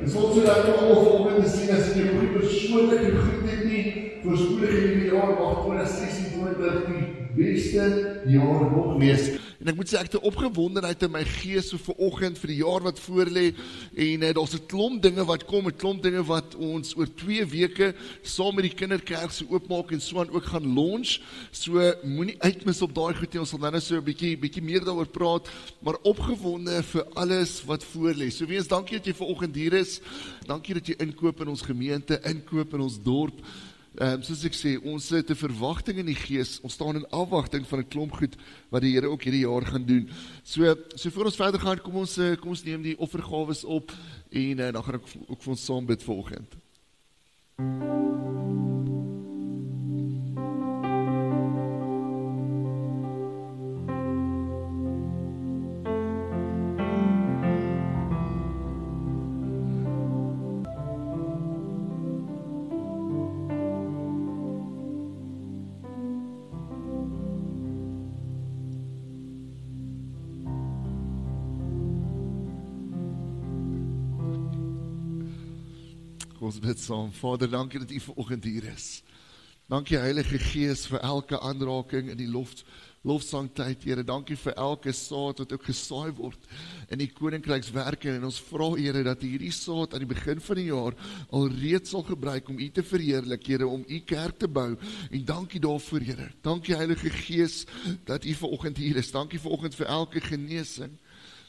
Dis ons so dat almal vanoggend te sien as jy nog nie persoonlik gegroet het nie, voorspoedig in die jaar mag 2026 die beste jaar nog wees. En ek moet sê, ek het 'n opgewondenheid in my gees so vanoggend vir die jaar wat voorlê, en daar's 'n klomp dinge wat kom, 'n klomp dinge wat ons oor 2 weke saam met die kinderkerk se oopmaak en so aan ook gaan launch. So moenie uitmis op daai goed nie. Ons sal nou so 'n bietjie meer daaroor praat, maar opgewonde vir alles wat voorlê. So wees dankie dat jy vanoggend hier is. Dankie dat jy inkoop in ons gemeente, inkoop in ons dorp. Soos ek sê, ons het 'n verwagting in die gees, ons staan in afwagting van 'n klomp goed wat die Here ook hierdie jaar gaan doen. So voor ons verder gaan, kom ons neem die offergawes op, en dan gaan ek ook vir ons saam bid vanoggend. Ons bid saam. Vader, dankie dat U vanoggend hier is. Dankie Heilige Gees vir elke aanraking in die lofsangtyd, Here. Dankie vir elke saad wat ook gesaai word in die koninkrykswerke, en ons vra, Here, dat U hierdie saad aan die begin van die jaar al reeds sal gebruik om U te verheerlik, Here, om U kerk te bou, en dankie daarvoor, Here. Dankie Heilige Gees dat U vanoggend hier is. Dankie vanoggend vir elke genesing.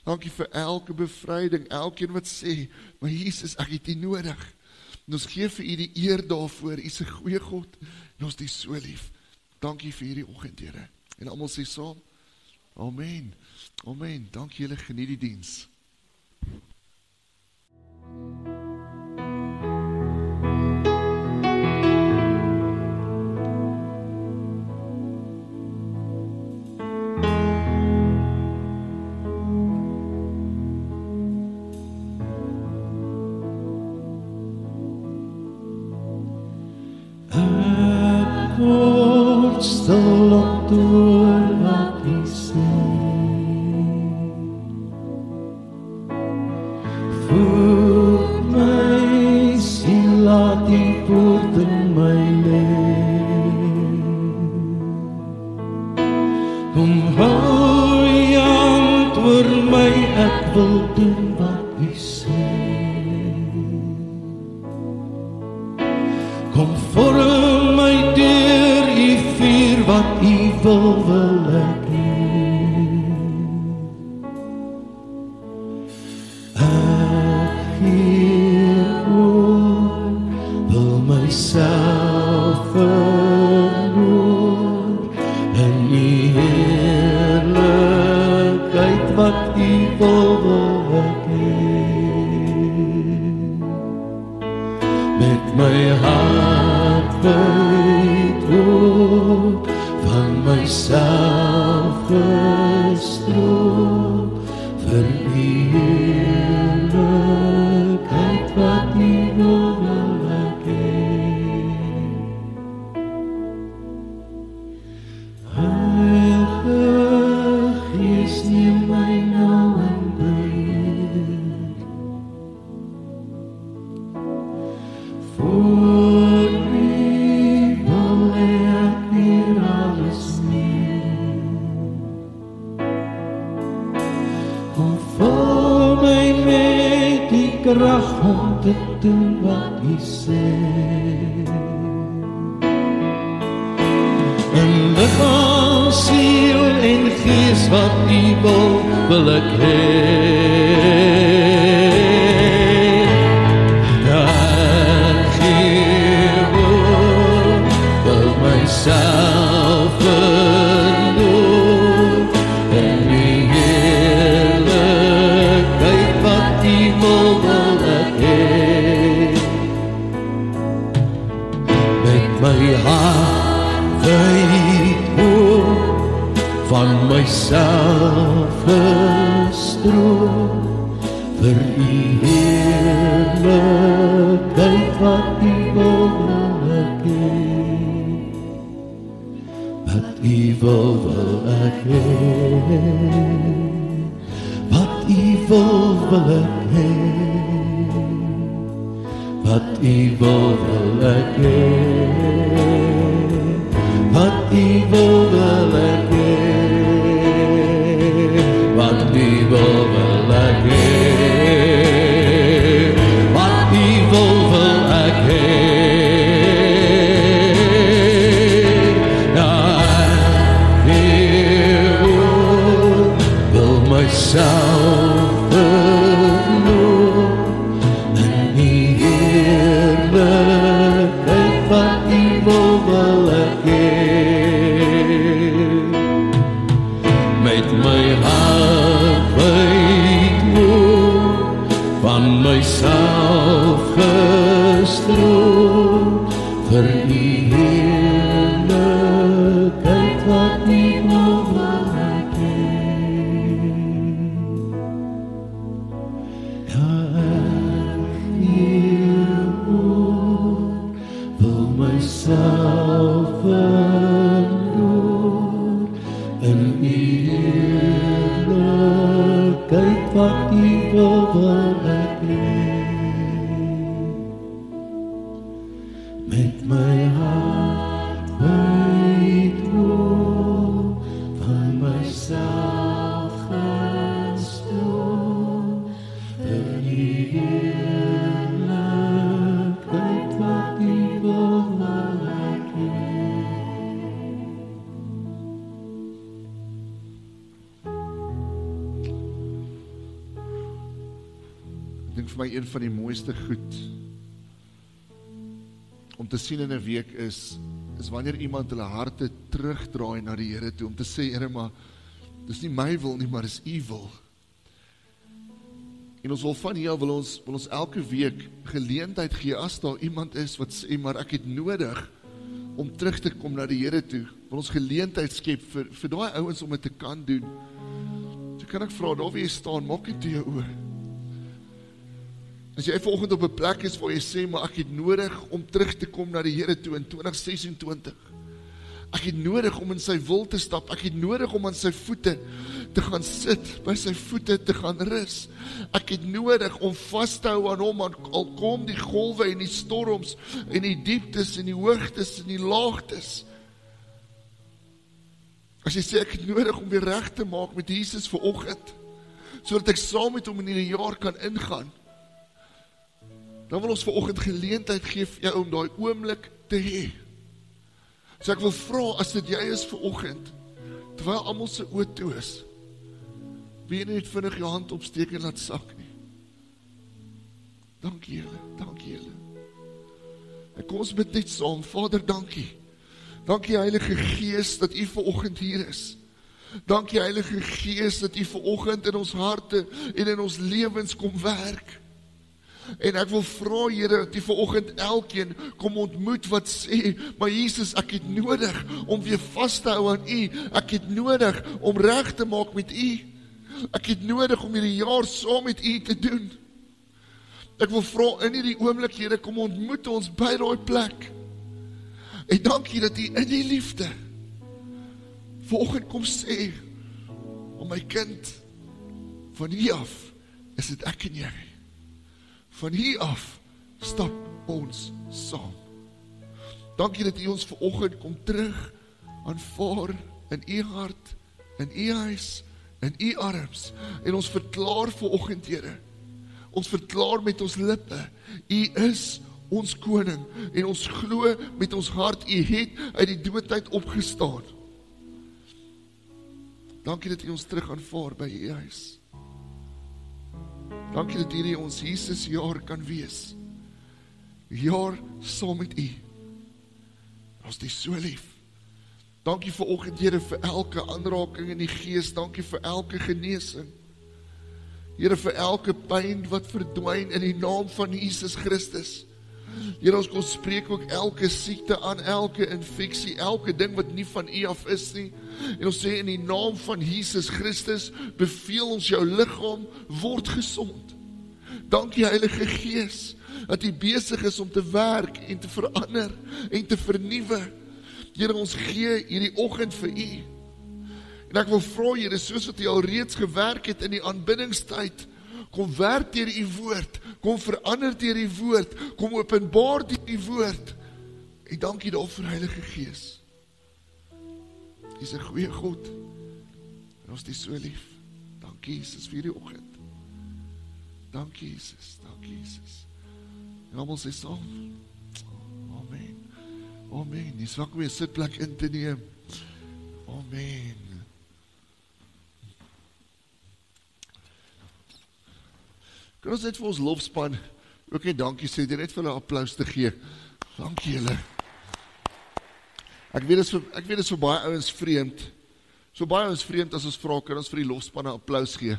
Dankie vir elke bevryding, elkeen wat sê, maar Jesus, ek het U nodig. En ons gee vir U die eer daarvoor. U is 'n goeie God, en ons het U so lief. Dankie vir hierdie oggend, Here. En almal sê saam, amen. Amen. Dankie julle, geniet die diens. Stil op door wat U sê, voed my siel, laat U woord in my leef. Kom hou U hand oor my, ek wil doen wat U sê. Kom vorm my deur U vuur, wat U wil ek doen. Ek gee oor, wil myself verloor in die heerlikheid wat U wil ek hê. Met my hart wyd oop, van myself gestroop, vir U heerlikheid wat U wil ek hê. Heilige Gees, neem my nou in beheer. Voor U wil ek weer alles neem. Kom vul my met die krag om te doen wat U sê. In liggaam, siel en gees wat U wil ek hê. Myself verloor in die heerlikheid wat U wil ek hê. Met my hart wyd oop, van myself gestroop, vir U heerlikheid wat U wil ek hê. Wat U wil ek hê, wat U wil ek hê. wat U wil ek hê. Wat U wil ek hê. Wat U wil ek hê. Wat U wil ek hê. Myself verloor in die heerlijkheid wat U wil ek hê. Met my hart wyd word van myself gestroom vir U heerlijkheid wat U wil ek hê. Myself verloor in U heerlijkheid wat U wil ek hê. Met my hart wyd word van myself gestroom vir U heerlijkheid wat U wil ek hê. Ek dink vir my een van die mooiste goed om te sien in 'n week is wanneer iemand hulle harte terugdraai na die Here toe, om te sê, Here, maar dis nie my wil nie, maar dis U wil. En ons wil van hier wil ons elke week geleentheid gee, as daar iemand is wat sê, maar ek het nodig om terug te kom na die Here toe, wil ons geleentheid skep vir daai ouens om dit te kan doen. So kan ek vra, daar waar jy staan, maak dit toe jou oor. As jy vanoggend op 'n plek is waar jy sê, maar ek het nodig om terug te kom na die Here toe in 2026. Ek het nodig om in sy wil te stap, ek het nodig om aan sy voete te gaan sit, by sy voete te gaan rus. Ek het nodig om vas te hou aan hom, al kom die golwe en die storms, en die dieptes en die hoogtes en die laagtes. As jy sê, ek het nodig om weer reg te maak met Jesus vanoggend, sodat ek saam met hom in die jaar kan ingaan, dan wil ons vanoggend geleentheid gee vir jou om daai oomblik te hê. So ek wil vra, as dit jy is vanoggend, terwyl almal se oë toe is, wie jy net vinnig jou hand opsteek en laat sak nie. Dankie julle, dankie julle. En kom ons bid net saam. Vader, dankie. Dankie Heilige Gees dat U vanoggend hier is. Dankie Heilige Gees dat U vanoggend in ons harte en in ons lewens kom werk. En ek wil vra, Here, dat U vanoggend elkeen kom ontmoet wat sê, maar Jesus, ek het nodig om weer vas te hou aan U. Ek het nodig om reg te maak met U. Ek het nodig om hierdie jaar saam met U te doen. Ek wil vra in hierdie oomblik, Here, kom ontmoet ons by daai plek. En dankie dat U in die liefde vanoggend kom sê, om my kind, van hier af is dit ek en jy. Van hier af stap ons saam. Dankie dat U ons vanoggend kom terug aanvaar in U hart, in U huis, in U arms. En ons verklaar vanoggend, Here, ons verklaar met ons lippe, U is ons koning, en ons glo met ons hart, U het uit die doodheid opgestaan. Dankie dat U ons terug aanvaar by U huis. Dankie dat hierdie ons Jesus jaar kan wees. Jaar saam met U. Ons is so lief. Dankie vanoggend, Here, vir elke aanraking in die Gees. Dankie vir elke genesing. Here, vir elke pyn wat verdwyn in die naam van Jesus Christus. Here, ons kon spreek ook elke siekte aan, elke infeksie, elke ding wat nie van U af is nie. En ons sê in die naam van Jesus Christus, beveel ons jou liggaam, word gesond. Dankie Heilige Gees, dat U besig is om te werk en te verander en te vernuwe. Here, ons gee hierdie oggend vir U. En ek wil vra, Here, soos wat U al reeds gewerk het in die aanbiddingstyd, kom werk deur u woord, kom verander deur u woord, kom openbaar deur u woord. En dankie daarvoor, Heilige Gees. U is 'n goeie God, en ons is so lief. Dankie Jesus vir die oggend. Dankie Jesus, dankie Jesus. En almal sê saam, amen, amen. Dis wat om 'n sitplek in te neem. Amen. Kan ons net vir ons lofspan ook net dankie sê, net vir hulle applaus te gee. Dankie julle. Ek weet dit is vir baie ouens vreemd. So baie ouens vreemd as ons vra, kan ons vir die lofspan 'n applaus gee.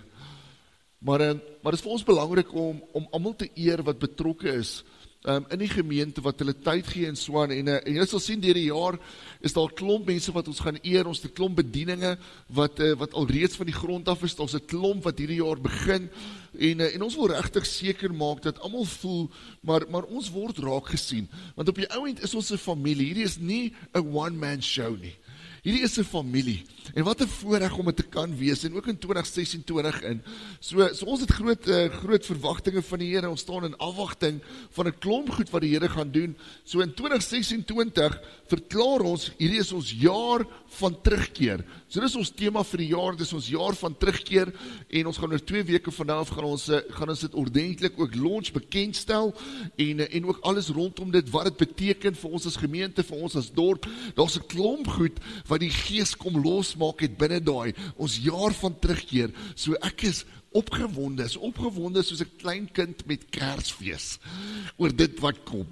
Maar dit is vir ons belangrik om almal te eer wat betrokke is in die gemeente, wat hulle tyd gee en so aan, en jy sal sien, deur die jaar is daar klomp mense wat ons gaan eer, ons het 'n klomp bedieninge wat al reeds van die grond af is, ons 'n klomp wat hierdie jaar begin, en ons wil regtig seker maak dat almal voel, maar ons word raak gesien, want op die ou end is ons 'n familie, hierdie is nie 'n one-man show nie. Hierdie is 'n familie, en wat 'n voorreg om dit te kan wees, en ook in 2026 in. So ons het groot verwagtinge van die Here, ons staan in afwagting van 'n klomp goed wat die Here gaan doen. So in 2026 verklaar ons, hierdie is ons jaar van terugkeer. So dis ons tema vir die jaar, dis ons jaar van terugkeer, en ons gaan oor 2 weke vanaf gaan ons dit ordentlik ook launch, bekendstel, en ook alles rondom dit, wat dit beteken vir ons as gemeente, vir ons as dorp. Daar's 'n klomp goed wat die Gees kom losmaak het binne daai, ons jaar van terugkeer. So ek is opgewonde soos 'n klein kind met Kersfees, oor dit wat kom.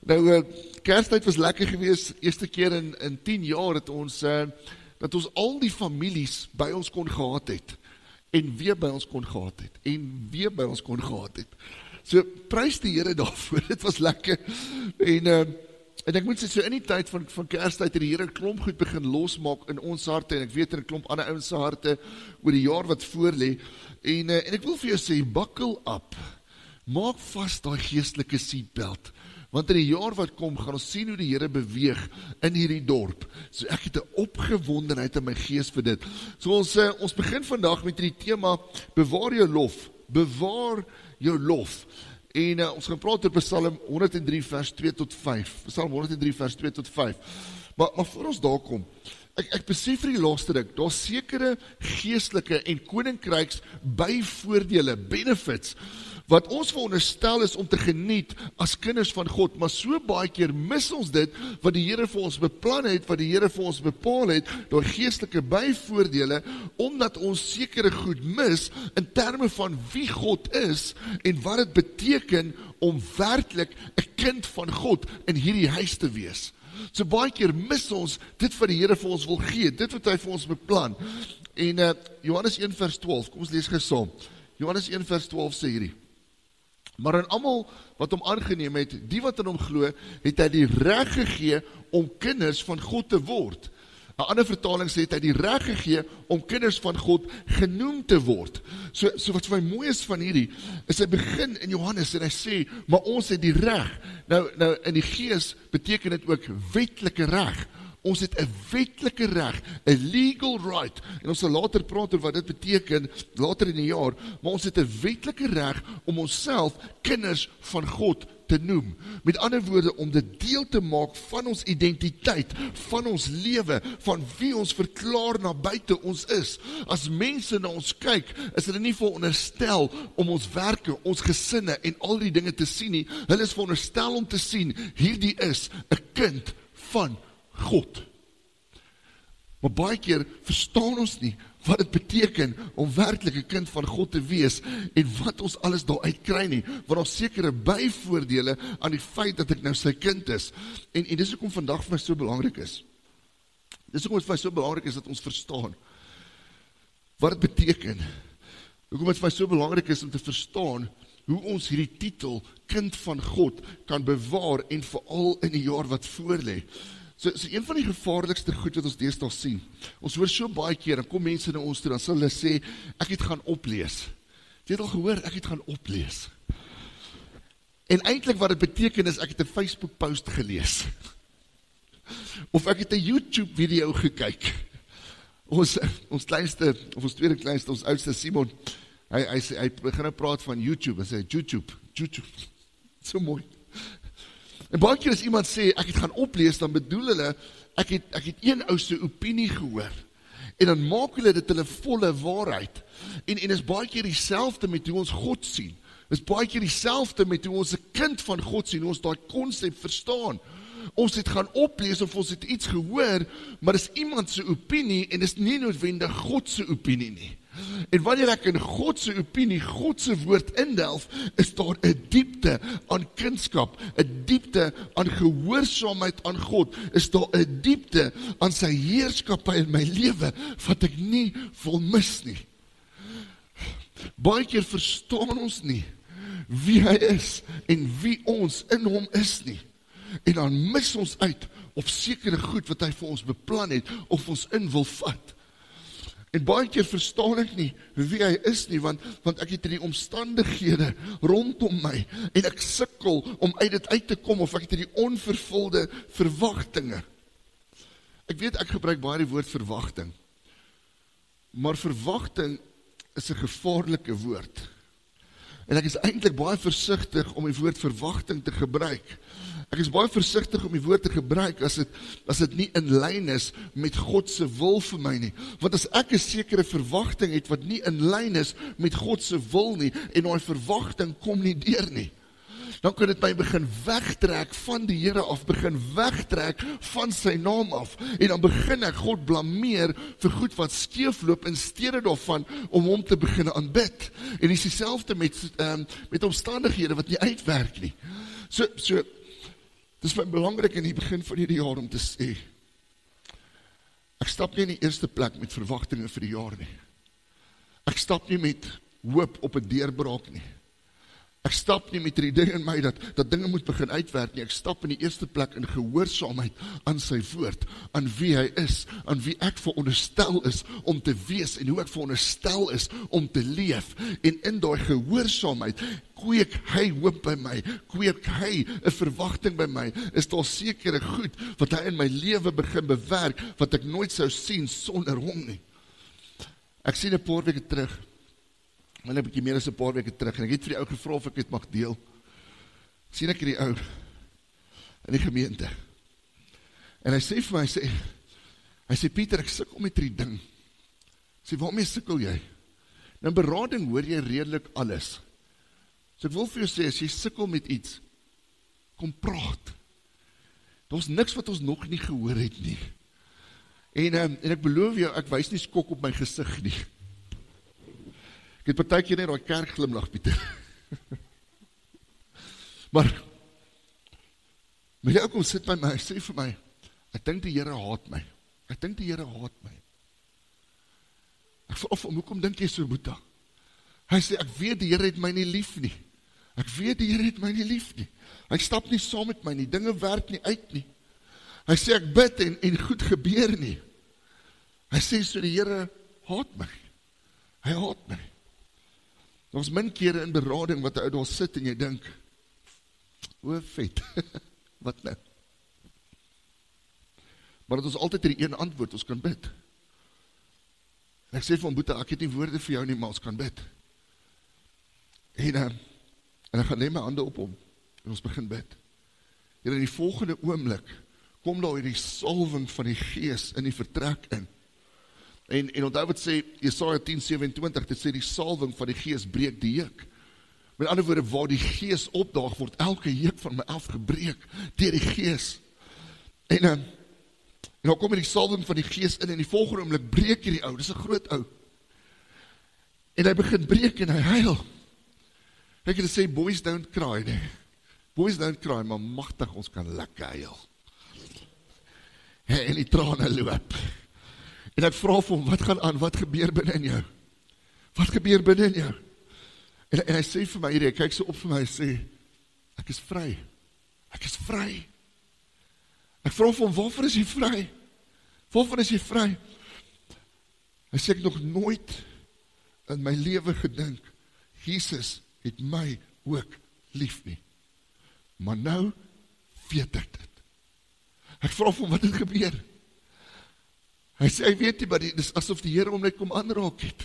Nou, Kerstyd was lekker geweest, eerste keer in 10 jaar dat ons al die families by ons kon gehad het, en weer by ons kon gehad het, en weer by ons kon gehad het. So, prys die Here daarvoor, dit was lekker, en ek moet sê, so in die tyd van Kerstyd, het die Here 'n klomp goed begin losmaak in ons harte, en ek weet in 'n klomp ander ouens se harte, oor die jaar wat voorlê, en ek wil vir jou sê, buckle up, maak vast daai geestelike seatbelt, want in die jaar wat kom, gaan ons sien hoe die Here beweeg in hierdie dorp. So ek het 'n opgewondenheid in my gees vir dit. So ons begin vandag met hierdie tema, bewaar jou lof, bewaar jou lof. En ons gaan praat oor Psalm 103 vers 2 tot 5. Psalm 103 vers 2 tot 5. Maar voor ons daar kom, ek besef vir die laaste ding, daar sekere geestelike en koninkryks byvoordele, benefits, wat ons veronderstel is om te geniet as kinders van God, maar so baie keer mis ons dit, wat die Here vir ons beplan het, wat die Here vir ons bepaal het, daai geestelike byvoordele, omdat ons sekere goed mis, in terme van wie God is, en wat dit beteken, om werklik 'n kind van God in hierdie huis te wees. So baie keer mis ons dit wat die Here vir ons wil gee, dit wat hy vir ons beplan. En Johannes 1 vers 12, kom ons lees gou saam. Johannes 1 vers 12 sê hierdie: maar aan almal wat hom aangeneem het, die wat in hom glo, het hy die reg gegee om kinders van God te word. 'n ander vertaling sê, het hy die reg gegee om kinders van God genoem te word. So wat vir my mooi is van hierdie, is hy begin in Johannes en hy sê, maar ons het die reg. Nou in die Gees beteken dit ook wetlike reg. Ons het 'n wetlike reg, 'n legal right, en ons sal later praat oor wat dit beteken, later in die jaar, maar ons het 'n wetlike reg om onsself kinders van God te noem. Met ander woorde, om dit deel te maak van ons identiteit, van ons lewe, van wie ons verklaar na buite ons is. As mense na ons kyk, is hulle nie veronderstel om ons werke, ons gesinne en al die dinge te sien nie, hulle is veronderstel om te sien, hierdie is 'n kind van God. Maar baie keer verstaan ons nie wat dit beteken om werklik 'n kind van God te wees en wat ons alles daaruit kry nie, want ons sekere byvoordele aan die feit dat ek nou sy kind is. En dis hoekom vandag vir my so belangrik is. Dis hoekom dit vir my so belangrik is dat ons verstaan wat dit beteken. Hoekom dit vir my so belangrik is om te verstaan hoe ons hierdie titel kind van God kan bewaar en veral in die jaar wat voorlê. So een van die gevaarlikste goed wat ons deesdae sien, ons hoor so baie keer, dan kom mense na ons toe, dan sal hulle sê, ek het gaan oplees. Jy het al gehoor, ek het gaan oplees. En eintlik wat dit beteken is, ek het 'n Facebook post gelees. Of ek het 'n YouTube video gekyk. Ons kleinste, of ons tweede kleinste, ons oudste Simon, Hy begin nou praat van YouTube, hy sê YouTube, so mooi. En baie keer as iemand sê, ek het gaan oplees, dan bedoel hulle, ek het een ou se opinie gehoor, en dan maak hulle dit hulle volle waarheid, en is baie keer dieselfde met hoe ons God sien, is baie keer dieselfde met hoe ons 'n kind van God sien, hoe ons daai konsep verstaan. Ons het gaan oplees of ons het iets gehoor, maar is iemand se opinie en is nie noodwendig God se opinie nie. En wanneer ek in God se opinie, God se woord indelf, is daar 'n diepte aan kunskap, 'n diepte aan gehoorsaamheid aan God, is daar 'n diepte aan sy heerskappy in my lewe, wat ek nie wil mis nie. Baie keer verstaan ons nie wie hy is en wie ons in hom is nie. En dan mis ons uit op sekere goed wat hy vir ons beplan het, of ons in wil vat. En baie keer verstaan ek nie wie hy is nie, want ek het in die omstandighede rondom my, en ek sukkel om uit dit uit te kom, of ek het in die onvervulde verwagtinge. Ek weet, ek gebruik baie die woord verwagting, maar verwagting is 'n gevaarlike woord. En ek is eintlik baie versigtig om die woord verwagting te gebruik. Ek is baie versigtig om die woord te gebruik as dit nie in lyn is met God se wil vir my nie. Want as ek 'n sekere verwagting het wat nie in lyn is met God se wil nie, en daai verwagting kom nie deur nie, dan kan dit my begin wegtrek van die Here af, begin wegtrek van sy naam af, en dan begin ek God blameer vir goed wat skeefloop, in steede daarvan om hom te begin aanbid. En dis dieselfde met omstandighede wat nie uitwerk nie. So dit is my belangrik in die begin van hierdie jaar om te sê, ek stap nie in die eerste plek met verwagtinge vir die jaar nie. Ek stap nie met hoop op 'n deurbraak nie. Ek stap nie met die ding in my dat dinge moet begin uitwerk nie. Ek stap in die eerste plek in gehoorsaamheid aan sy woord, aan wie hy is, aan wie ek veronderstel is om te wees, en hoe ek veronderstel is om te leef. En in daai gehoorsaamheid kweek hy hoop by my, kweek hy 'n verwagting by my, is daar sekere goed wat hy in my lewe begin bewerk, wat ek nooit sou sien sonder hom nie. Ek sien 'n paar weke terug, maar 'n bietjie meer as 'n paar weke terug, en ek het vir die ou gevra of ek dit mag deel. Sien ek hierdie ou in die gemeente, en hy sê vir my, hy sê, Pieter, ek sukkel met hierdie ding. Ek sê, waarmee sukkel jy? Nou, berading hoor jy redelik alles. So ek wil vir jou sê, as jy sukkel met iets, kom praat. Daar's niks wat ons nog nie gehoor het nie. En ek beloof jou, ek wys nie skok op my gesig nie. Ek het partykeer net daai kerk glimlag, Pieter. Maar jy kom sit by my, hy sê vir my, ek dink die Here haat my. Ek dink die Here haat my. Ek vra hom, hoekom dink jy so, Boeta? Hy sê, ek weet die Here het my nie lief nie. Ek weet die Here het my nie lief nie. Hy stap nie saam met my nie, dinge werk nie uit nie. Hy sê, ek bid en goed gebeur nie. Hy sê, so die Here haat my. Hy haat my. Daar's min kere in berading wat jy daar sit en jy dink, o vet, wat nou? Maar dat ons altyd hierdie een antwoord, ons kan bid. En ek sê vir hom, Boeta, ek het nie woorde vir jou nie, maar ons kan bid. En ek gaan neem my hande op hom, en ons begin bid. En in die volgende oomblik, kom daar hierdie salwing van die Gees in die vertrek in. En onthou wat sê, Jesaja 10:27, dit sê die salwing van die Gees breek die juk. Met ander woorde, waar die Gees opdaag, word elke juk van my afgebreek, deur die Gees. En dan kom die salwing van die Gees in, en die volgende oomblik breek hierdie ou, dis 'n groot ou. En hy begin breek en hy huil. Ek het gesê, boys don't cry, nee. Boys don't cry, maar magtig, ons kan lekker huil. En die trane loop. En ek vra vir hom, wat gaan aan, wat gebeur binne in jou? Wat gebeur binne in jou? En hy sê vir my, hy kyk so op vir my, hy sê, ek is vry. Ek is vry. Ek vra vir hom, waarvoor is jy vry? Waarvoor is jy vry? Hy sê, ek nog nooit in my lewe gedink, Jesus het my ook lief nie. Maar nou weet ek dit. Ek vra vir hom, wat het gebeur? Hy sê, hy weet nie, maar dit is asof die Here hom net kom aanraak het.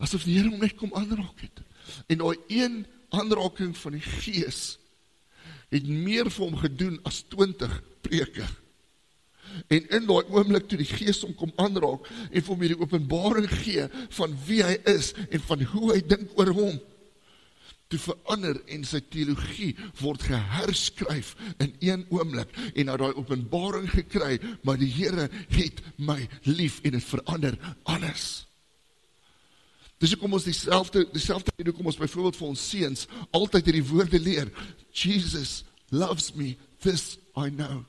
asof die Here hom net kom aanraak het. En daai een aanraking van die Gees het meer vir hom gedoen as 20 preke. En in daai oomblik toe die Gees hom kom aanraak en vir hom die openbaring gee van wie hy is en van hoe hy dink oor hom, toe verander en sy teologie word geherskryf in een oomblik en nou daai openbaring gekry, maar die Here het my lief en het verander alles. Dis hoekom ons dieselfde hoekom ons byvoorbeeld vir ons seuns altyd hierdie woorde leer. Jesus loves me, this I know.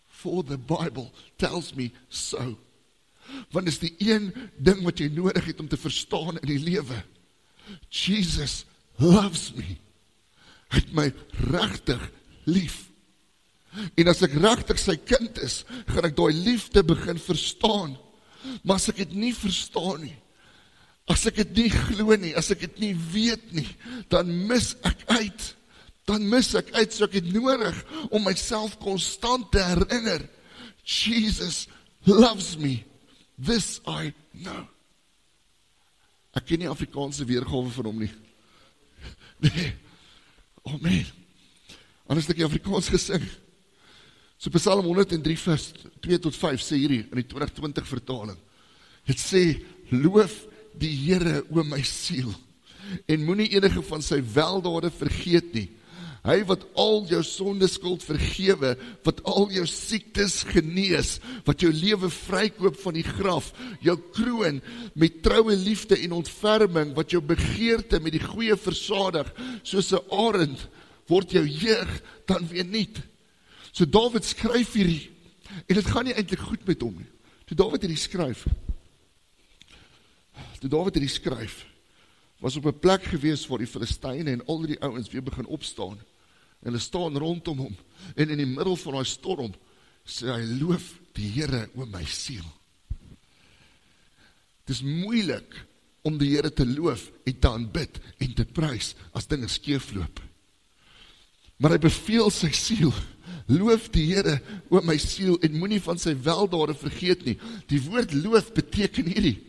For the Bible tells me so. Want dis die een ding wat jy nodig het om te verstaan in die lewe. Jesus loves me. Hy het my regtig lief. En as ek regtig sy kind is, gaan ek daai liefde begin verstaan. Maar as ek dit nie verstaan nie, as ek dit nie glo nie, as ek dit nie weet nie, dan mis ek uit. So ek het nodig om myself konstant te herinner. Jesus loves me. This I know. Ek ken nie Afrikaanse weergawe van hom nie. Nee. Oh man. Anders het ek Afrikaans gesing. So Psalm 103 vers 2 tot 5 sê hierdie in die 2020 vertaling. Het sê, loof die Here o my siel en moenie enige van sy weldade vergeet nie. Hy wat al jou sondeskuld vergewe, wat al jou siektes genees, wat jou lewe vrykoop van die graf, jou kroon met troue liefde en ontferming, wat jou begeerte met die goeie versadig, soos 'n arend, word jou jeug dan weer nuut. So Dawid skryf hierdie, en dit gaan nie eintlik goed met hom nie. Toe Dawid hierdie skryf, was op 'n plek gewees waar die Filistyne en al die ouens weer begin opstaan, en hulle staan rondom hom, en in die middel van daai storm, sê hy, loof die Here o my siel. Het is moeilik om die Here te loof, en te aanbid, en te prys, as dinge skeefloop. Maar hy beveel sy siel, loof die Here o my siel, en moenie van sy weldade vergeet nie. Die woord loof beteken hierdie.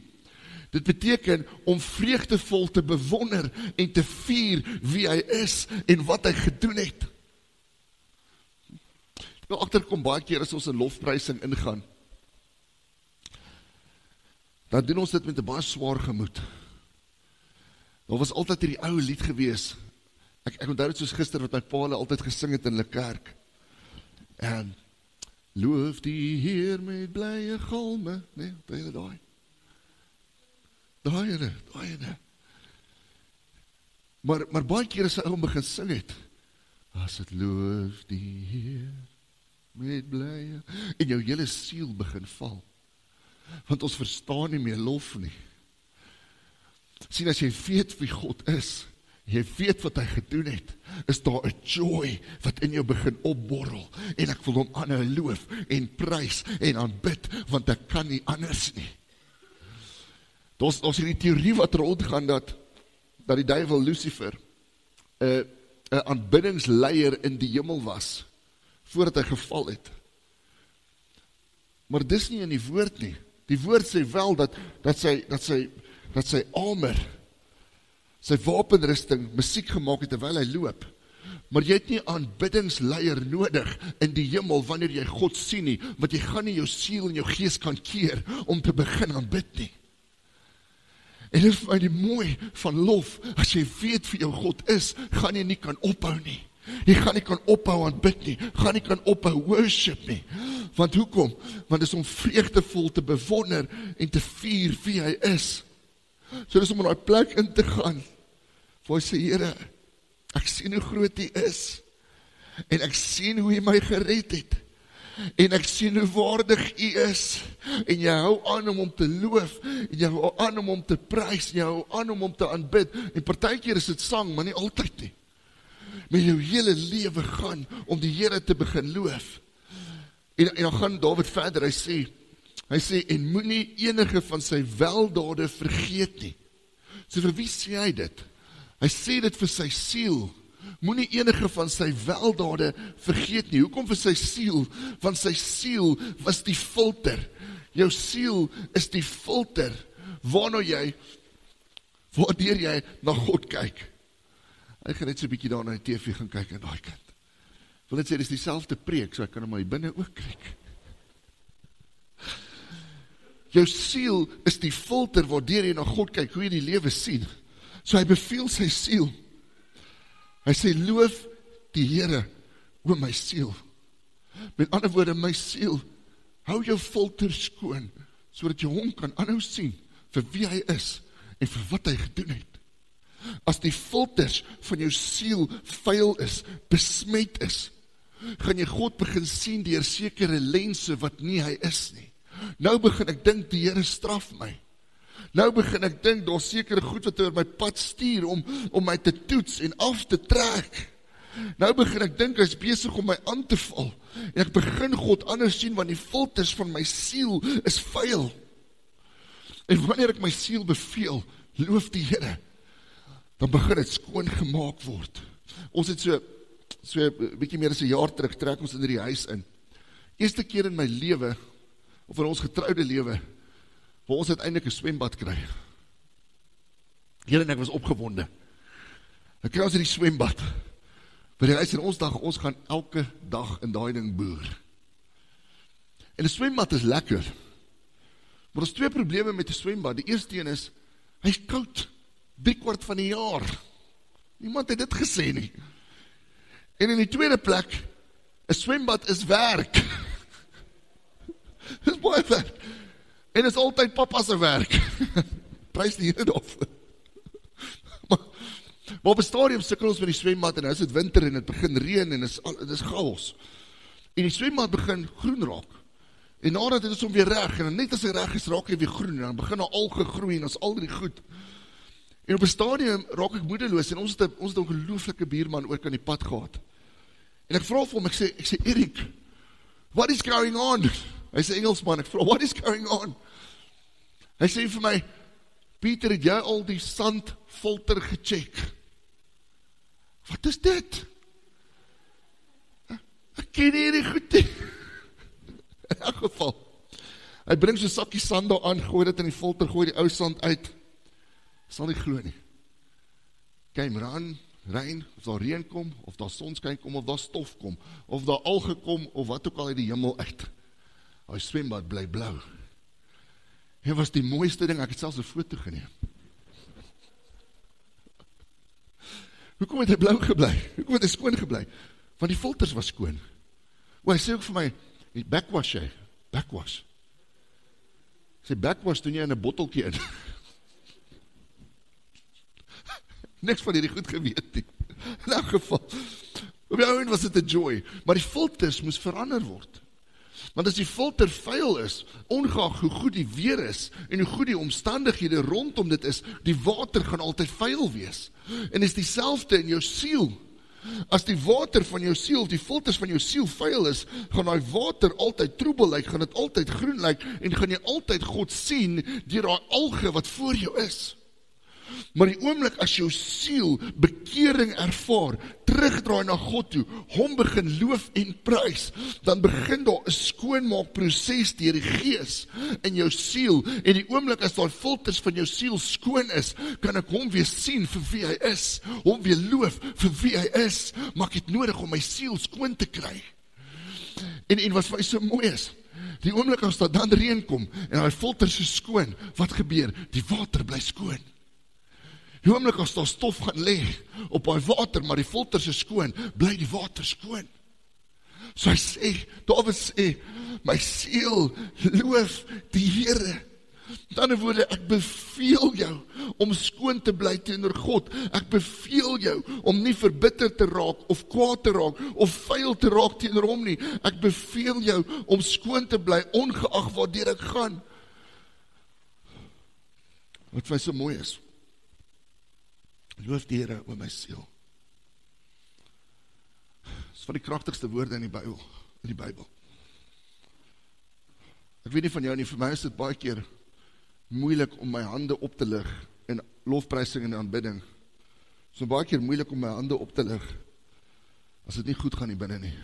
Dit beteken om vreugdevol te bewonder en te vier wie hy is en wat hy gedoen het. Ek wil agterkom baie keer as ons in lofprysing ingaan, dan doen ons dit met 'n baie swaar gemoed. Daar was altyd hierdie ou lied gewees. Ek onthou dit soos gister wat my pa hulle altyd gesing het in hulle kerk. En loof die Heer met blye galme, nee, wat hy daai. Daai ene. Maar baie keer as 'n ou begin sing het, as dit loof die Heer met blye, en jou hele siel begin val. Want ons verstaan nie meer lof nie. Sien, as jy weet wie God is, jy weet wat hy gedoen het, is daar 'n joy wat in jou begin opborrel, en ek wil hom aanhou loof en prys en aanbid, want ek kan nie anders nie. Ons hierdie theorie wat rondgaan dat die duiwel Lucifer 'n aanbiddingsleier in die hemel was, voordat hy geval het. Maar dis nie in die woord nie. Die woord sê wel dat sy armor, sy wapenrusting, musiek gemaak het terwyl hy loop. Maar jy het nie aanbiddingsleier nodig in die hemel wanneer jy God sien nie, want jy gaan nie jou siel en jou gees kan keer om te begin aanbid nie. En dit is vir my die mooi van lof, as jy weet wie jou God is, gaan jy nie kan ophou nie. Jy gaan nie kan ophou aanbid nie, gaan nie kan ophou worship nie. Want hoekom? Want dit is om vreugdevol te bewonder en te vier wie hy is. So dis om in die plek in te gaan, waar hy sê, Here, ek sien hoe groot hy is, en ek sien hoe hy my gered het, en ek sien hoe waardig hy is, en jy hou aan om te loof, en jy hou aan om te prys, en jy hou aan om te aanbid, en partykeer is dit sang, maar nie altyd nie. Maar jou hele lewe gaan om die Here te begin loof. En dan gaan Dawid verder, hy sê, en moenie enige van sy weldade vergeet nie. So vir wie sê hy dit? Hy sê dit vir sy siel. Moenie enige van sy weldade vergeet nie. Hoekom vir sy siel? Want sy siel was die filter. Jou siel is die filter waarna jy waardeur jy na God kyk. Ek gaan net so 'n bietjie daar na die TV gaan kyk aan daai kant. Ek wil net sê, dis dieselfde preek, so ek kan hom maar hier binne ook kyk. Jou siel is die filter waardeur jy na God kyk, hoe jy die lewe sien. So hy beveel sy siel. Hy sê, loof die Here, o my siel. Met ander woorde, my siel, hou jou filter skoon, sodat jy hom kan aanhou sien, vir wie hy is, en vir wat hy gedoen het. As die filters van jou siel vuil is, besmet is, gaan jy God begin sien deur sekere lense wat nie hy is nie. Nou begin ek dink, die Here straf my. Nou begin ek dink, daar sekere goed wat oor my pad stuur, om my te toets en af te trek. Nou begin ek dink, hy is besig om my aan te val, en ek begin God anders sien, want die filters van my siel is vuil. En wanneer ek my siel beveel, loof die Here, dan begin het skoon gemaak word. Ons het so 'n bietjie meer as 'n jaar terug, trek ons in die huis in. Eerste keer in my lewe, of in ons getroude lewe, waar ons uiteindelik 'n swembad kry. Here en ek was opgewonde. Dan kry ons in die swembad. By die huis in ons dag, ons gaan elke dag in daai ding boer. En 'n swembad is lekker. Maar ons 2 probleme met 'n swembad. Die eerste een is, hy is koud, 3/4 van die jaar. Niemand het dit gesê nie. En in die tweede plek, 'n swembad is werk. Dis baie werk. En is altyd papa se werk. Prys die Here daarvoor. Maar op 'n stadium sukkel ons met die swembad, en nou is dit winter, en het begin reën, en dit is chaos. En die swembad begin groen raak. En nadat het ons hom weer reg, en net as hy reg is, raak hy weer groen, en dan begin hy alge groei, en ons al die goed. En op 'n stadium raak ek moedeloos, en ons het 'n ongelooflike buurman ook aan die pad gehad. En ek vra vir hom, ek sê, Erik, what is going on? Hy sê Engelsman, ek vra, what is going on? Hy sê vir my, Pieter, het jy al die sandfilter gecheck? Wat is dit? Ek ken hierdie goed nie. In elk geval, hy bring so 'n sakkie sand daar aan, gooi dit in die filter, gooi die ou sand uit, sal nie glo nie. Kyk maar aan, reën, of daar reën kom, of daar sonskyn kom, of daar stof kom, of daar alge kom, of wat ook al uit die hemel uit. Hy swembad bly blou. Dit was die mooiste ding, ek het selfs 'n foto geneem. Hoekom het hy blou gebly? Hoekom het hy skoon gebly? Want die filters was skoon. Hy sê ook vir my, backwash jy, backwash. Hy sê, backwash doen jy in 'n botteltjie in. Niks van hierdie goed geweet nie. In elk geval, op die ouend was dit 'n joy, maar die filters moes verander word. Want as die filter vuil is, ongeag hoe goed die weer is, en hoe goed die omstandighede rondom dit is, die water gaan altyd vuil wees. En is dieselfde in jou siel. As die water van jou siel, die filters van jou siel vuil is, gaan die water altyd troebel lyk, gaan dit altyd groen lyk, en gaan jy altyd God sien, deur die alge wat voor jou is. Maar die oomblik as jou siel bekering ervaar, terugdraai na God toe, hom begin loof en prys, dan begin daar 'n skoonmaakproses deur die Gees in jou siel, en die oomblik as daar filters van jou siel skoon is, kan ek hom weer sien vir wie hy is, hom weer loof vir wie hy is, maar ek het nodig om my siel skoon te kry. En wat vir my so mooi is, die oomblik as daar dan reën kom, en die filters is skoon, wat gebeur? Die water bly skoon. Die oomblik as daar stof gaan lê op die water, maar die filters is skoon, bly die water skoon. So hy sê, Dawid sê, my siel loof die Here. Met ander woorde, ek beveel jou om skoon te bly teenoor God. Ek beveel jou om nie verbitter te raak, of kwaad te raak, of vuil te raak teenoor hom nie. Ek beveel jou om skoon te bly, ongeag waardeur ek gaan. Wat vir my so mooi is, loof die Here oor my siel. Dit is van die kragtigste woorde in die Bybel. Ek weet nie van jou nie, vir my is dit baie keer moeilik om my hande op te lig in lofprysing en aanbidding. Het is baie keer moeilik om my hande op te lig as dit nie goed gaan nie binne nie.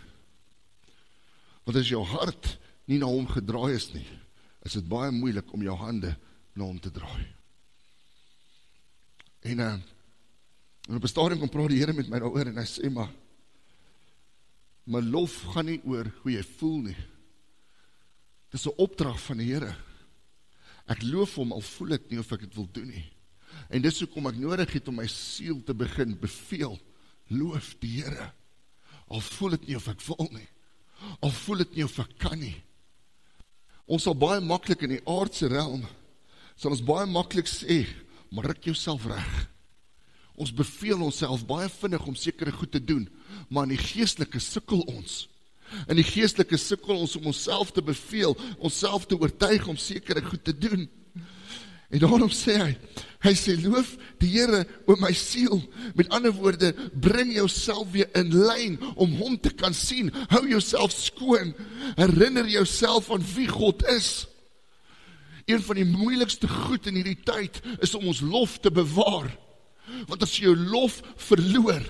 Want as jou hart nie na hom gedraai is nie, is dit baie moeilik om jou hande na hom te draai. En op 'n stadium kom praat die Here met my daaroor en hy sê, maar lof gaan nie oor hoe jy voel nie. Dit is 'n opdrag van die Here. Ek loof hom, al voel ek nie of ek dit wil doen nie. En dis hoekom ek nodig het om my siel te begin beveel. Loof die Here. Al voel dit nie of ek wil nie. Al voel dit nie of ek kan nie. Ons sal baie maklik in die aardse realm, sal ons baie maklik sê, maar ruk jouself reg. Ons beveel onsself baie vinnig om sekere goed te doen, maar in die geestelike sukkel ons. In die geestelike sukkel ons om onsself te beveel, onsself te oortuig om sekere goed te doen. En daarom sê hy sê, loof die Here o my siel. Met ander woorde, bring jouself weer in lyn om hom te kan sien. Hou jouself skoon. Herinner jouself aan wie God is. Een van die moeilikste goed in hierdie tyd is om ons lof te bewaar. Want as jy jou lof verloor,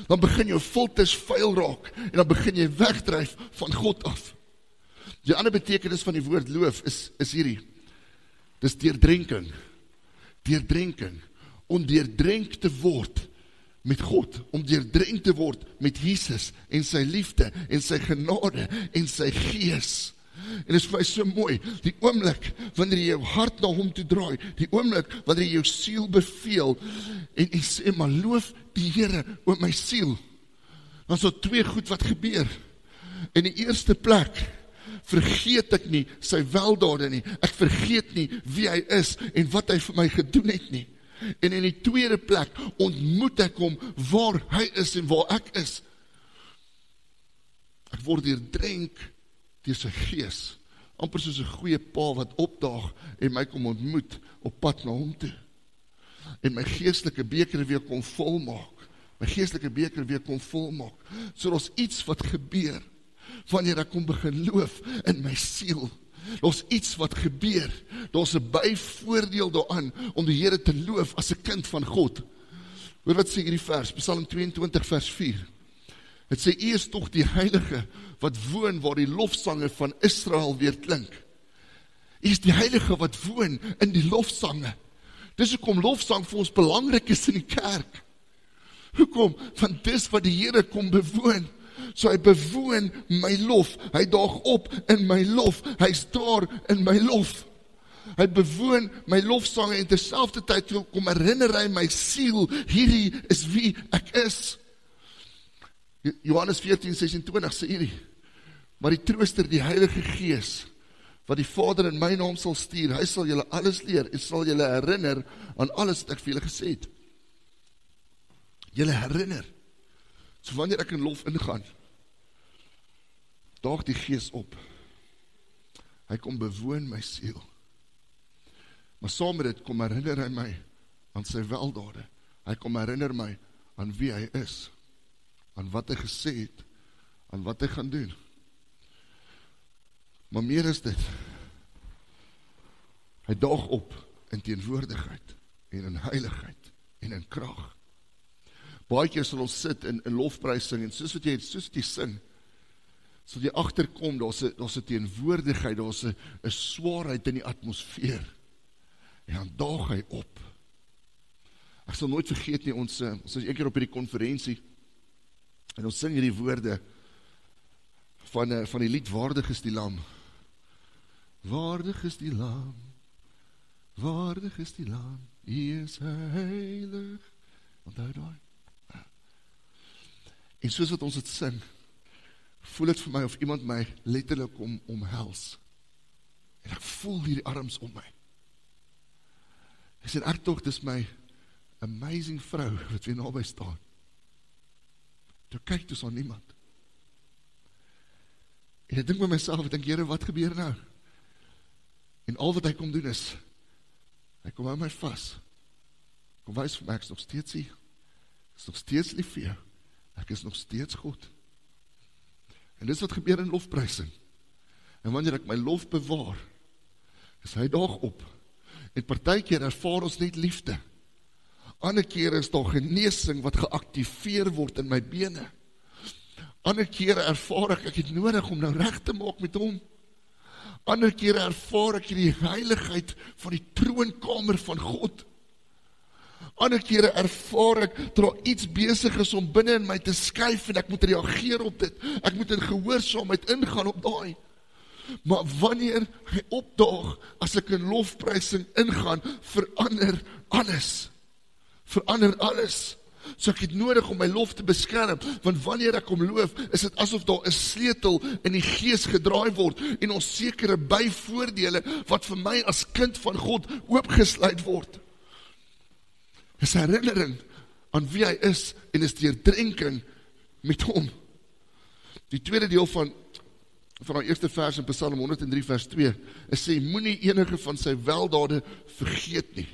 dan begin jou filters vuil raak en dan begin jy wegdryf van God af. Die ander betekenis van die woord loof is hierdie. Dis deurdrenking. Deurdrenking. Om deurdrenk te word met God. Om deurdrenk te word met Jesus en sy liefde en sy genade en sy gees. En dit is vir my so mooi, die oomblik wanneer jy jou hart na hom toe draai, die oomblik wanneer jy jou siel beveel en sê, maar loof die Here o my siel, dan is daar twee goed wat gebeur. In die eerste plek vergeet ek nie sy weldade nie, ek vergeet nie wie hy is en wat hy vir my gedoen het nie. En in die tweede plek ontmoet ek hom waar hy is en waar ek is. Ek word deurdrenk deur sy gees, amper soos 'n goeie pa wat opdaag en my kom ontmoet op pad na hom toe. En my geestelike beker weer kom volmaak. My geestelike beker weer kom volmaak. So daar's iets wat gebeur wanneer ek kom begin loof in my siel. Daar's iets wat gebeur. Daar's 'n byvoordeel daaraan om die Here te loof as 'n kind van God. Hoor wat sê hierdie vers, Psalm 22 vers 4. Het sê, U is tog die Heilige wat woon waar die lofsange van Israel weer klink. U is die Heilige wat woon in die lofsange. Dis hoekom lofsang vir ons belangrik is in die kerk. Hoekom? Want dis wat die Here kom bewoon. So hy bewoon my lof, hy daag op in my lof, hy's daar in my lof. Hy bewoon my lofsange en terselfdertyd kom herinner hy my siel, hierdie is wie ek is. Johannes 14:26 sê hierdie, maar die Trooster, die Heilige Gees, wat die Vader in my naam sal stuur, hy sal julle alles leer en sal julle herinner aan alles wat ek vir julle gesê het. Julle herinner. So wanneer ek in lof ingaan, daag die Gees op. Hy kom bewoon my siel. Maar saam met dit kom herinner hy my aan sy weldade. Hy kom herinner my aan wie hy is, aan wat hy gesê het, aan wat hy gaan doen. Maar meer is dit. Hy daag op in teenwoordigheid en in heiligheid en in krag. Baie keer sal ons sit in lofprysing en soos wat jy sing, sal jy agterkom, daar's 'n teenwoordigheid, daar's 'n swaarheid in die atmosfeer. En dan daag hy op. Ek sal nooit vergeet nie, ons is een keer op hierdie konferensie en ons sing hierdie woorde van die lied Waardig is die Lam. Waardig is die Lam, waardig is die Lam, hy is heilig. Onthou daai. En soos wat ons het sing, voel het vir my of iemand my letterlik omhels. En ek voel hierdie arms om my. Ek sê, ek tog, dis my amazing vrou, wat weer naby staan. Toe kyk, toe sal niemand. En ek dink by myself, ek dink, Here, wat gebeur nou? En al wat hy kom doen is, hy kom hou my vas. Kom wys vir my, ek is nog steeds hier. Ek is nog steeds lief vir jou. Ek is nog steeds God. En dis wat gebeur in lofprysing. En wanneer ek my lof bewaar, is hy daag op. En partykeer ervaar ons net liefde. Ander keer is daar genesing wat geactiveer word in my bene. Ander kere ervaar ek het nodig om nou reg te maak met hom. Ander kere ervaar ek die heiligheid van die troonkamer van God. Ander kere ervaar ek, dat daar iets besig is om binne in my te skuif, en ek moet reageer op dit, ek moet in gehoorsaamheid ingaan op daai. Maar wanneer hy opdaag, as ek in lofprysing ingaan, verander alles. So ek het nodig om my lof te beskerm, want wanneer ek hom loof, is dit asof daar 'n sleutel in die gees gedraai word, en ons sekere byvoordele, wat vir my as kind van God oopgesluit word. Is herinnering aan wie hy is, en is deurdrenking met hom. Die tweede deel van die eerste vers in Psalm 103 vers 2, is sê, moenie enige van sy weldade vergeet nie.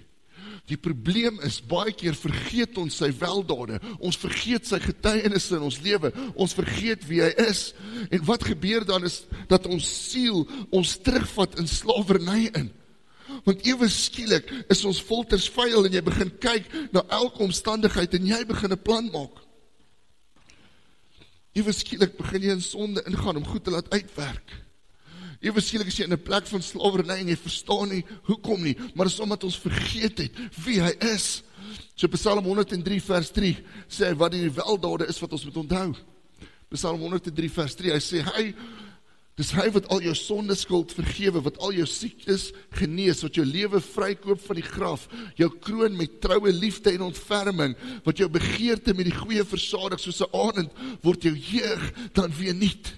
Die probleem is, baie keer vergeet ons sy weldade, ons vergeet sy getuienisse in ons lewe, ons vergeet wie hy is, en wat gebeur dan is, dat ons siel ons terugvat in slawerny in. Want ewe skielik is ons filters vuil, en jy begin kyk na elke omstandigheid, en jy begin 'n plan maak. Ewe skielik begin jy in sonde ingaan, om goed te laat uitwerk. Ewe skielik is jy in 'n plek van slawerny, en jy verstaan nie, hoekom nie, maar is omdat ons vergeet het, wie hy is. So Psalm 103 vers 3, sê hy, wat die weldade is, wat ons moet onthou. Psalm 103 vers 3, hy sê, dis hy wat al jou sondeskuld vergewe, wat al jou siektes genees, wat jou lewe vrykoop van die graf, jou kroon met troue liefde en ontferming, wat jou begeerte met die goeie versadig, soos 'n arend, word jou jeug dan weer nuut.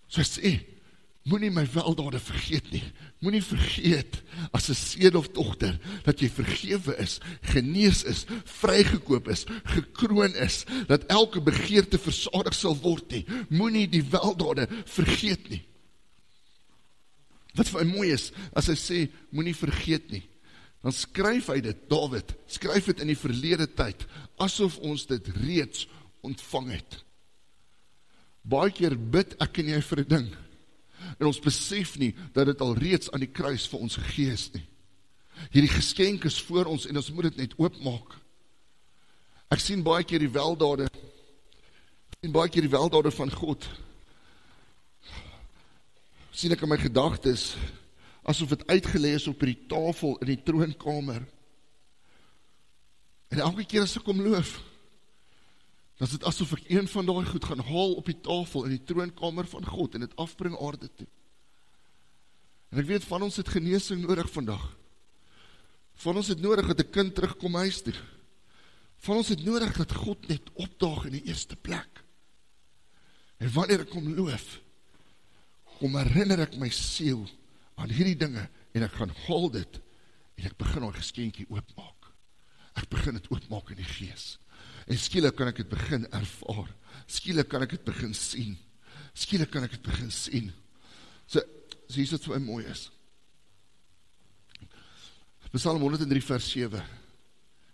So hy sê, moenie my weldade vergeet nie, moenie vergeet, as 'n seun of dogter, dat jy vergewe is, genees is, vrygekoop is, gekroon is, dat elke begeerte versadig sal word nie, moenie die weldade vergeet nie. Wat vir my mooi is, as hy sê, moenie vergeet nie, dan skryf hy dit, Dawid, skryf dit in die verlede tyd, asof ons dit reeds ontvang het. Baie keer bid ek en jy vir 'n ding, en ons besef nie, dat dit al reeds aan die kruis vir ons gegee is nie. Hierdie geskenk is voor ons, en ons moet dit net oopmaak. Ek sien baie keer die weldade van God, sien ek in my gedagtes, asof het uitgelê is op die tafel in die troonkamer. En elke keer as ek hom loof, dan is dit asof ek een van daai goed gaan haal op die tafel in die troonkamer van God en dit afbring aarde toe. En ek weet, van ons het genesing nodig vandag. Van ons het nodig dat 'n kind terugkom huis toe. Van ons het nodig dat God net opdaag in die eerste plek. En wanneer ek hom loof, kom herinner ek my siel aan hierdie dinge, en ek gaan haal dit, en ek begin daai geskenkie oopmaak. Ek begin dit oopmaak in die gees. En skielik kan ek dit begin ervaar. Skielik kan ek dit begin sien. So hier is wat vir my mooi is. Psalm 103 vers 7,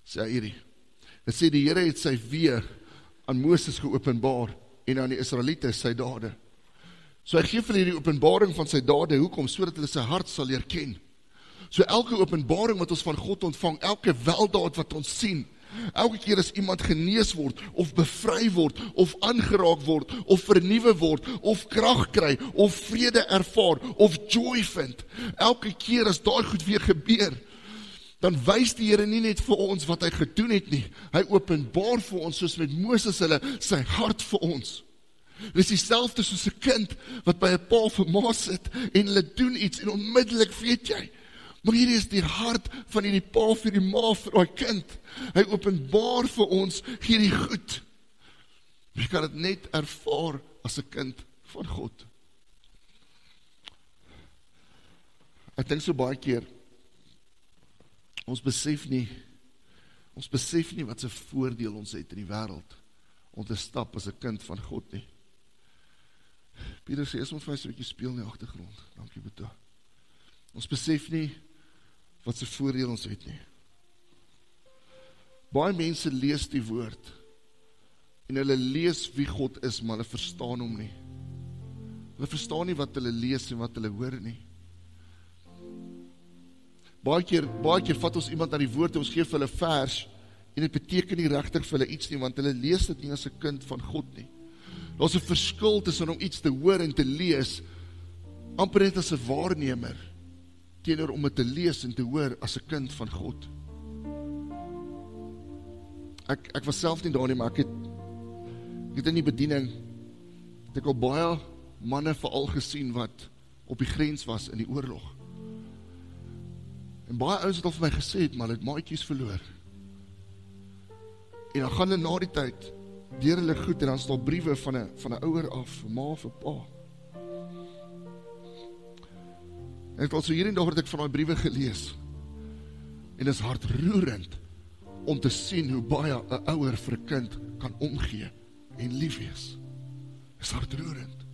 sê hy hierdie. Dit sê, die Here het sy weë aan Moses geopenbaar, en aan die Israeliete sy dade. So hy gee vir hierdie openbaring van sy dade, hoekom? Sodat hulle sy hart sal leer ken. So elke openbaring wat ons van God ontvang, elke weldaad wat ons sien, elke keer as iemand genees word, of bevry word, of aangeraak word, of vernuwe word, of krag kry, of vrede ervaar, of joy vind, elke keer as daai goed weer gebeur, dan wys die Here nie net vir ons wat hy gedoen het nie, hy openbaar vir ons, soos met Moses hulle, sy hart vir ons. Dit is dieselfde soos 'n kind, wat by 'n pa of 'n ma sit, en hulle doen iets, en onmiddellik weet jy, maar hierdie is die hart van die pa vir die ma vir die kind. Hy openbaar vir ons hierdie goed. Jy kan dit net ervaar as 'n kind van God. Ek dink so baie keer, ons besef nie wat se voordeel ons het in die wêreld, om te stap as 'n kind van God nie. Pieter sê, ons vir so 'n bietjie speel in die agtergrond. Dankie, Boeta. Ons besef nie wat se voordeel ons het nie. Baie mense lees die woord, en hulle lees wie God is, maar hulle verstaan hom nie. Hulle verstaan nie wat hulle lees en wat hulle hoor nie. Baie keer vat ons iemand na die woord, en ons gee vir hulle vers, en dit beteken nie regtig vir hulle iets nie, want hulle lees dit nie as 'n kind van God nie. Daar's 'n verskil tussen om iets te hoor en te lees, amper net as 'n waarnemer, teenoor om dit te lees en te hoor as 'n kind van God. ek was self nie daar nie, maar ek het in die bediening, het ek al baie manne veral gesien wat op die grens was in die oorlog. En baie ouens het al vir my gesê het, maar hulle het maatjies verloor. En dan gaan hulle na die tyd, deur hulle goed, en dan staan briewe van 'n ouer af, 'n ma of 'n pa. En ek het al so hier en daar het ek van die briewe gelees, en is hartroerend, om te sien hoe baie 'n ouer vir 'n kind kan omgee, en lief wees. Is hartroerend.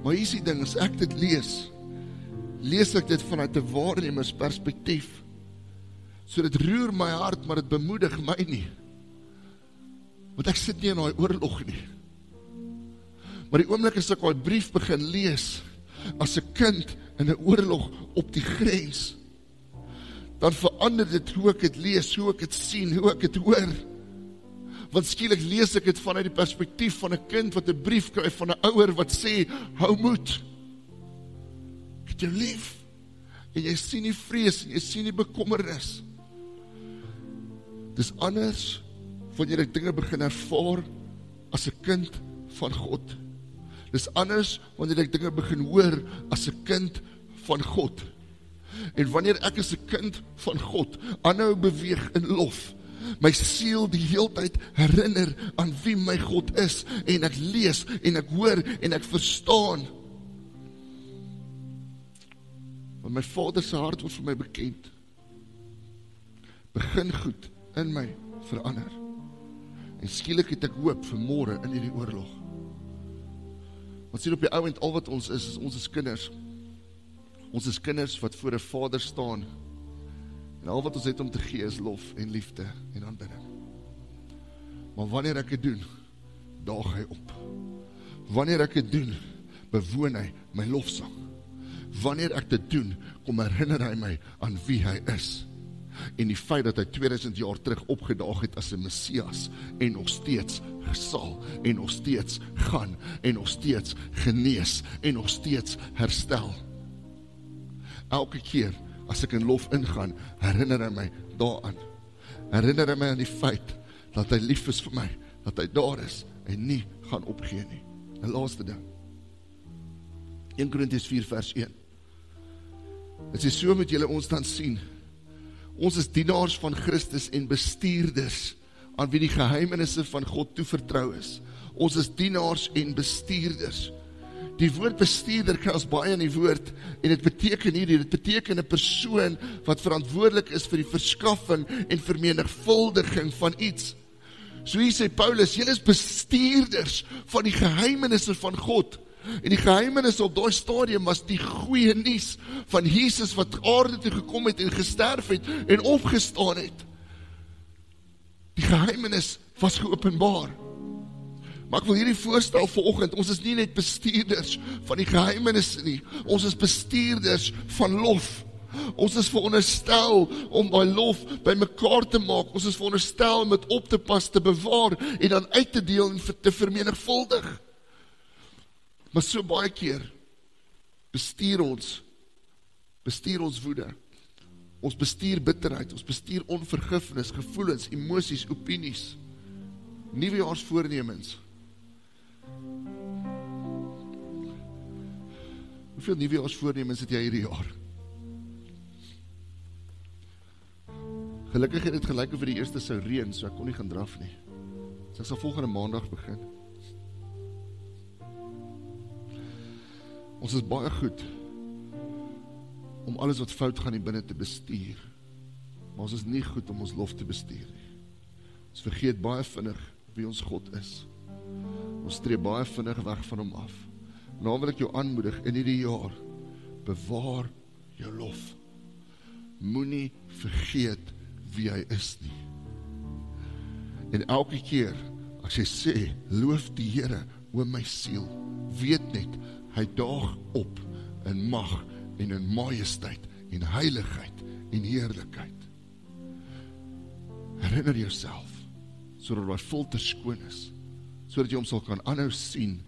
Maar hier is die ding, as ek dit lees ek dit vanuit 'n waarnemersperspektief. So dit roer my hart, maar dit bemoedig my nie. Want ek sit nie in daai oorlog nie. Maar die oomblik as ek daai brief begin lees, as 'n kind in 'n oorlog op die grens, dan verander dit hoe ek dit lees, hoe ek dit sien, hoe ek dit hoor. Want skielik lees ek dit vanuit die perspektief van 'n kind wat 'n brief kry van 'n ouer wat sê, hou moed. Ek het jou lief. En jy sien die vrees, en jy sien die bekommernis. Dis anders wanneer ek dinge begin ervaar as 'n kind van God. Dis anders wanneer ek dinge begin hoor as 'n kind van God. En wanneer ek as 'n kind van God aanhou beweeg in lof, my siel die heeltyd herinner aan wie my God is, en ek lees, en ek hoor, en ek verstaan. Want my Vader se hart word vir my bekend. Begin goed in my verander. En skielik het ek hoop vir môre in hierdie oorlog. Want sien op die ou end, al wat ons is kinders. Ons is kinders wat voor 'n Vader staan. En al wat ons het om te gee is lof en liefde en aanbidding. Maar wanneer ek dit doen, daag hy op. Wanneer ek dit doen, bewoon hy my lofsang. Wanneer ek dit doen, kom herinner hy my aan wie hy is. En die feit dat hy 2000 jaar terug opgedaag het as 'n Messias, en nog steeds sal, en nog steeds gaan, en nog steeds genees, en nog steeds herstel. Elke keer as ek in lof ingaan, herinner hy my daaraan. Herinner hy my aan die feit dat hy lief is vir my, dat hy daar is en nie gaan opgee nie. 'n laaste ding. 1 Korintiërs 4 vers 1. Dit sê, so moet julle ons dan sien. Ons is dienaars van Christus en bestuurders aan wie die geheimenisse van God toevertrou is. Ons is dienaars en bestuurders. Die woord bestuurder kry ons baie in die woord, en dit beteken 'n persoon wat verantwoordelik is vir die verskaffing en vermenigvuldiging van iets. So hier sê Paulus, julle is bestuurders van die geheimenisse van God. En die geheimenis op daai stadium was die goeie nuus van Jesus wat aarde toe gekom het en gesterf het en opgestaan het. Die geheimenis was geopenbaar. Maar ek wil hierdie voorstel vanoggend, ons is nie net bestuurders van die geheimenisse nie, ons is bestuurders van lof. Ons is veronderstel om daai lof by mekaar te maak, ons is veronderstel om dit op te pas, te bewaar en dan uit te deel en te vermenigvuldig. Maar so baie keer bestuur ons woede, ons bestuur bitterheid, ons bestuur onvergifnis, gevoelens, emosies, opinies, nuwejaarsvoornemens. Hoeveel nuwejaarsvoornemens het jy hierdie jaar? Gelukkig het dit gelyk of vir die eerste sou reën, so ek kon nie gaan draf nie. So ek sal volgende maandag begin. Ons is baie goed om alles wat fout gaan hier binne te bestuur, maar ons is nie goed om ons lof te bestuur nie. Ons vergeet baie vinnig wie ons God is. Ons streef baie vinnig weg van hom af. Nou wil ek jou aanmoedig in hierdie jaar, bewaar jou lof. Moenie vergeet wie hy is nie. En elke keer, as jy sê, loof die Here, o my siel, weet net, hy daag op in mag en in majesteit en heiligheid en heerlikheid. Herinner jouself, sodat hy filter skoon is, sodat jy hom sal kan aanhou sien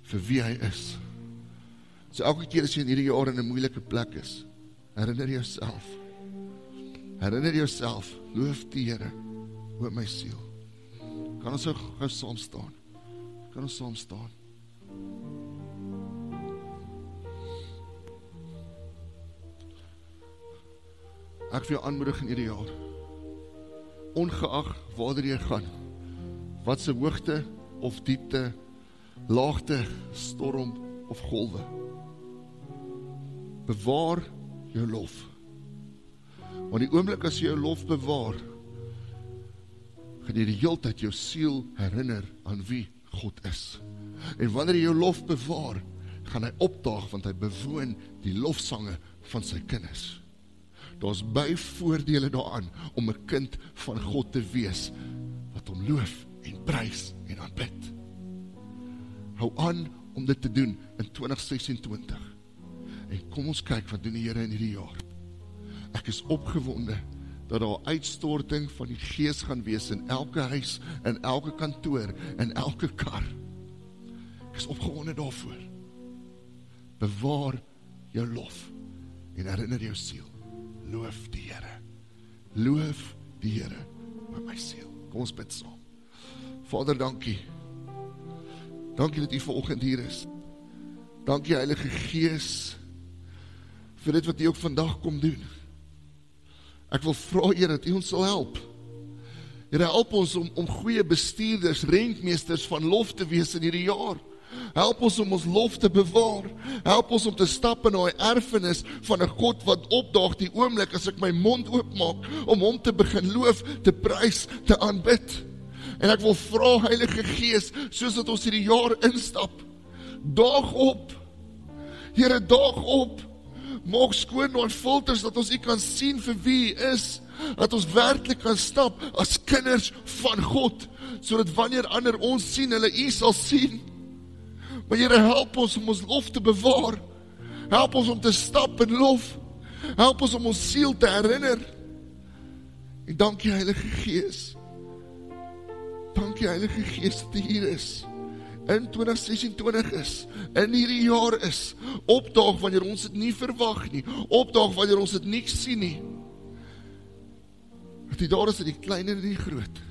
vir wie hy is. So elke keer as jy in hierdie jaar in 'n moeilike plek is, herinner jouself, loof die Here, o my siel. Kan ons gou saam staan? Kan ons saam staan? Ek vir jou aanmoedig in hierdie jaar, ongeag waar jy gaan, wat se hoogte of diepte, laagte, storm of golwe, bewaar jou lof. Want die oomblik as jy jou lof bewaar, gaan jy die hele tyd jou siel herinner aan wie God is. En wanneer jy jou lof bewaar, gaan hy opdaag, want hy bewoon die lofsange van sy kinders. Daar's baie voordele daaraan om 'n kind van God te wees, wat hom loof en prys en aanbid. Hou aan om dit te doen in 2026. En kom ons kyk wat doen die Here in hierdie jaar. Ek is opgewonde dat daar uitstorting van die Gees gaan wees in elke huis, in elke kantoor, in elke kar. Ek is opgewonde daarvoor. Bewaar jou lof en herinner jou siel. Loof die Here. Loof die Here met my siel. Kom ons bid saam. Vader, dankie. Dankie dat U vanoggend hier is. Dankie Heilige Gees vir dit wat U ook vandag kom doen. Ek wil vra, Here, dat U ons sal help. Here, help ons om goeie bestuurders, rentmeesters van lof te wees in hierdie jaar. Help ons om ons lof te bewaar. Help ons om te stap in daai erfenis van 'n God wat opdaag die oomblik as ek my mond oopmaak om hom te begin loof, te prys, te aanbid. En ek wil vra, Heilige Gees, soos dat ons hierdie jaar instap, daag op. Here, daag op. Maak skoon daai filters dat ons U kan sien vir wie U is. Dat ons werklik kan stap as kinders van God, sodat wanneer ander ons sien, hulle U sal sien. Maar Here, help ons om ons lof te bewaar. Help ons om te stap in lof. Help ons om ons siel te herinner. En dankie Heilige Gees. Dankie Heilige Gees dat U hier is. In 2026 is, in hierdie jaar is, opdaag wanneer ons dit nie verwag nie, opdaag wanneer ons dit nie sien nie. Dat U daar is in die klein en in die groot.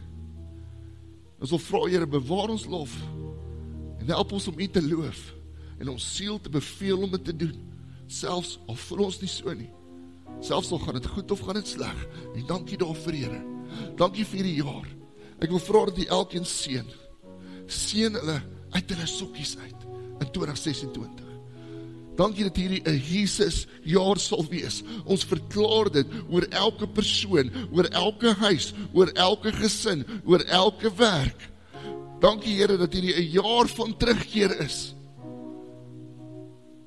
Ons wil vra, Here, bewaar ons lof, en help ons om U te loof, en ons siel te beveel om dit te doen, selfs al voel ons nie so nie, selfs al gaan dit goed of gaan dit sleg, en dankie daarvoor, Here, dankie vir hierdie jaar. Ek wil vra dat U elkeen seën hulle uit hulle sokkies uit, in 2026. Dankie dat hierdie 'n Jesus jaar sal wees. Ons verklaar dit oor elke persoon, oor elke huis, oor elke gesin, oor elke werk. Dankie Here dat hierdie 'n jaar van terugkeer is.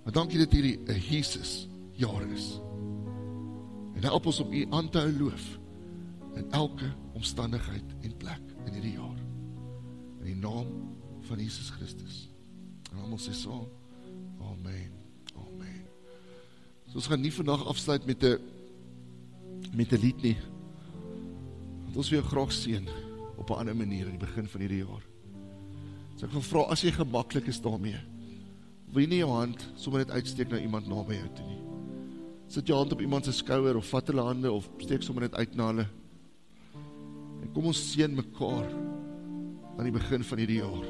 Maar dankie dat hierdie 'n Jesus jaar is. En help ons om U aan te hou loof in elke omstandigheid en plek in hierdie jaar. In die naam van Jesus Christus. En almal sê saam, amen, amen. So ons gaan nie vandag afsluit met 'n lied nie, want ons wil jou graag seën op 'n ander manier in die begin van hierdie jaar. So ek wil vra, as jy gemaklik is daarmee, wil jy nie jou hand sommer net uitsteek na iemand naby jou toe nie. Sit jou hand op iemand se skouer, of vat hulle hande, of steek sommer net uit na hulle. En kom ons seën mekaar aan die begin van hierdie jaar.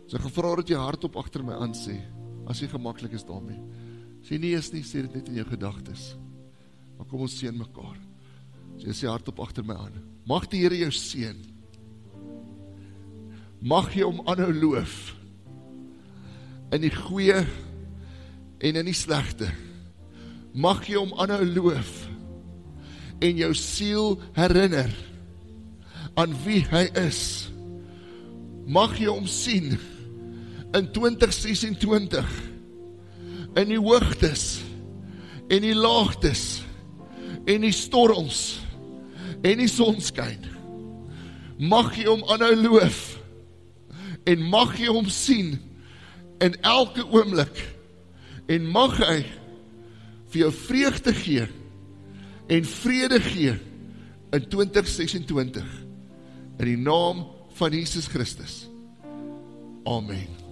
So ek gevra dat jy hardop agter my aan sê, as jy gemaklik is daarmee. As jy nie is nie, sê dit net in jou gedagtes. Maar kom ons seën mekaar. So jy sê hardop agter my aan. Mag die Here jou seën. Mag jy hom aanhou loof. In die goeie en in die slegte. Mag jy hom aanhou loof. En jou siel herinner aan wie hy is. Mag jy hom sien in 2026, in die hoogtes, en die laagtes, en die storms, en die sonskyn. Mag jy hom aanhou loof, en mag jy hom sien in elke oomblik, en mag hy vir jou vreugde gee, en vrede gee in 2026, in die naam van Jesus Christus. Amen.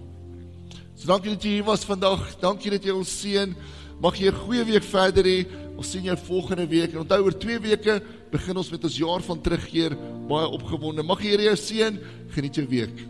So dankie dat jy hier was vandag, dankie dat jy ons seën, mag jy 'n goeie week verder hê, ons sien jou volgende week, en onthou oor 2 weke, begin ons met ons jaar van terugkeer, baie opgewonde. Mag die Here jou seën, geniet jou week.